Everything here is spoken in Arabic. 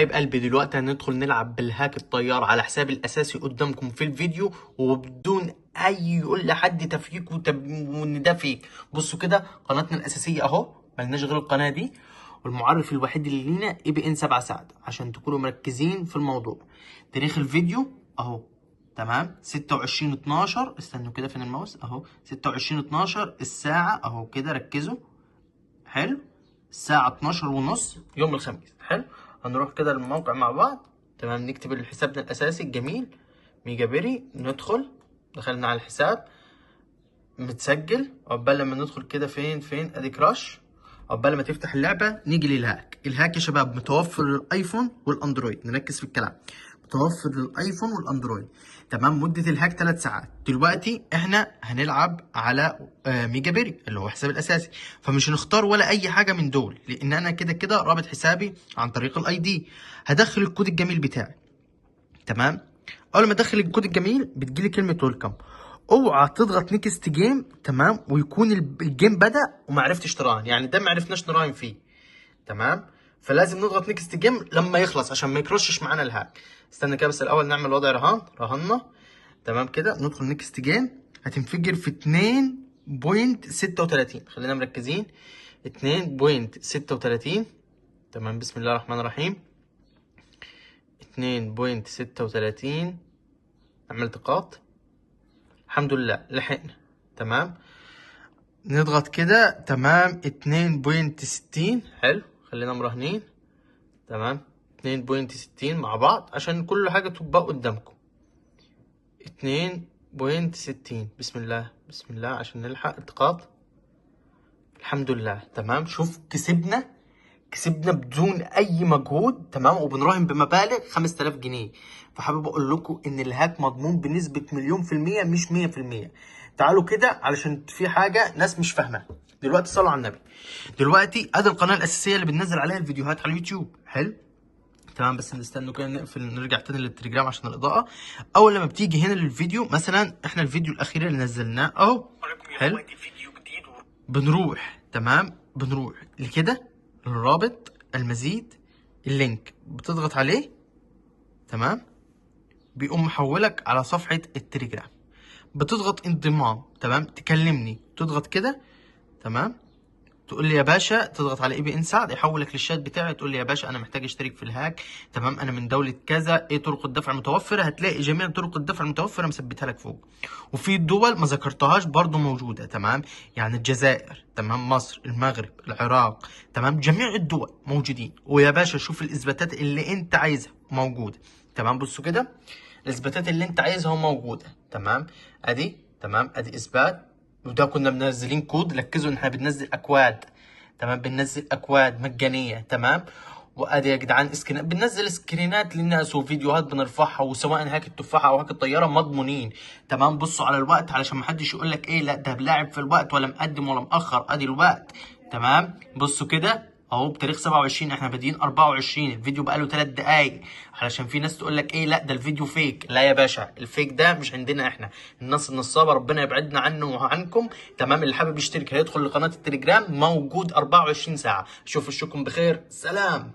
حبايب قلبي، دلوقتي هندخل نلعب بالهاك الطيار على حسابي الاساسي قدامكم في الفيديو، وبدون اي يقول لحد تفكيك وان ده فيك. بصوا كده، قناتنا الاساسيه اهو، ملناش غير القناه دي، والمعرف الوحيد اللي لينا اي بي ان 7 سعد عشان تكونوا مركزين في الموضوع. تاريخ الفيديو اهو، تمام 26/12. استنوا كده، فين الماوس؟ اهو 26/12 الساعه اهو كده، ركزوا. حلو، الساعة 12:30 يوم الخميس. حلو، هنروح كده للموقع مع بعض. تمام، نكتب حسابنا الأساسي الجميل ميجا بيري، ندخل. دخلنا على الحساب متسجل. عقبال لما ندخل كده، فين ادي كراش. عقبال ما تفتح اللعبة نيجي للهاك. الهاك يا شباب متوفر للايفون والاندرويد، نركز في الكلام، متوفر للايفون والاندرويد. تمام، مدة الهاك 3 ساعات. دلوقتي احنا هنلعب على ميجا بيري اللي هو حسابي الاساسي، فمش هنختار ولا اي حاجة من دول، لان انا كده كده رابط حسابي عن طريق الاي دي. هدخل الكود الجميل بتاعي. تمام، اول ما ادخل الكود الجميل بتجيلي كلمة ويلكم. اوعى تضغط نيكست جيم، تمام، ويكون الجيم بدأ وما عرفتش تراهن، يعني ده ما عرفناش نراهن فيه. تمام، فلازم نضغط نيكست جيم لما يخلص عشان ما يكرشش معانا الهاك. استنى كده بس، الاول نعمل وضع رهان. رهنا تمام كده، ندخل نيكست جيم. هتنفجر في 2.36. خلينا مركزين، 2.36. تمام، بسم الله الرحمن الرحيم. 2.36. نعمل التقاط. الحمد لله لحقنا. تمام، نضغط كده. تمام، 2.60. حلو، خلينا مراهنين. تمام، 2.60 مع بعض عشان كل حاجة تبقى قدامكم. 2.60. بسم الله بسم الله عشان نلحق التقاط. الحمد لله. تمام، شوف كسبنا بدون اي مجهود. تمام، وبنراهن بمبالغ 5000 جنيه. فحابب اقول لكم ان الهاك مضمون بنسبة 1000000%، مش 100%. تعالوا كده علشان في حاجة ناس مش فاهمة. دلوقتي صلوا على النبي. دلوقتي ادي القناة الاساسية اللي بننزل عليها الفيديوهات على اليوتيوب. حلو، تمام، بس نستنوا كده نقفل، نرجع تاني للتليجرام عشان الاضاءة. اول لما بتيجي هنا للفيديو، مثلا احنا الفيديو الاخير اللي نزلناه اهو. حلو، بنروح. تمام، بنروح لكده الرابط المزيد، اللينك بتضغط عليه. تمام، بيقوم محولك على صفحة التليجرام. بتضغط انضمام. تمام، تكلمني، تضغط كده. تمام، تقول لي يا باشا، تضغط على اي بي ان سعد يحولك للشات بتاعي. تقول لي يا باشا انا محتاج اشترك في الهاك. تمام، انا من دوله كذا، ايه طرق الدفع المتوفره؟ هتلاقي جميع طرق الدفع المتوفره مثبتها لك فوق. وفي دول ما ذكرتهاش برضو موجوده. تمام، يعني الجزائر، تمام، مصر، المغرب، العراق، تمام، جميع الدول موجودين. ويا باشا شوف الاثباتات اللي انت عايزها موجوده. تمام، بصوا كده، الاثباتات اللي انت عايزها موجوده. تمام، ادي تمام، ادي اثبات. وده كنا منزلين كود، ركزوا ان احنا بننزل اكواد. تمام، بننزل اكواد مجانيه. تمام، وادي يا جدعان بننزل سكرينات للناس وفيديوهات بنرفعها، وسواء هاك التفاحه او هاك الطياره مضمونين. تمام، بصوا على الوقت علشان ما حدش يقول لك ايه لا ده لاعب في الوقت ولا مقدم ولا مأخر. ادي الوقت. تمام، بصوا كده اهو، بتاريخ 27، احنا بادئين 24. الفيديو بقاله 3 دقايق. علشان في ناس تقول لك ايه لا ده الفيديو فيك. لا يا باشا، الفيك ده مش عندنا احنا، الناس النصابه ربنا يبعدنا عنه وعنكم. تمام، اللي حابب يشترك هيدخل لقناه التليجرام، موجود 24 ساعه. اشوف وشكم بخير، سلام.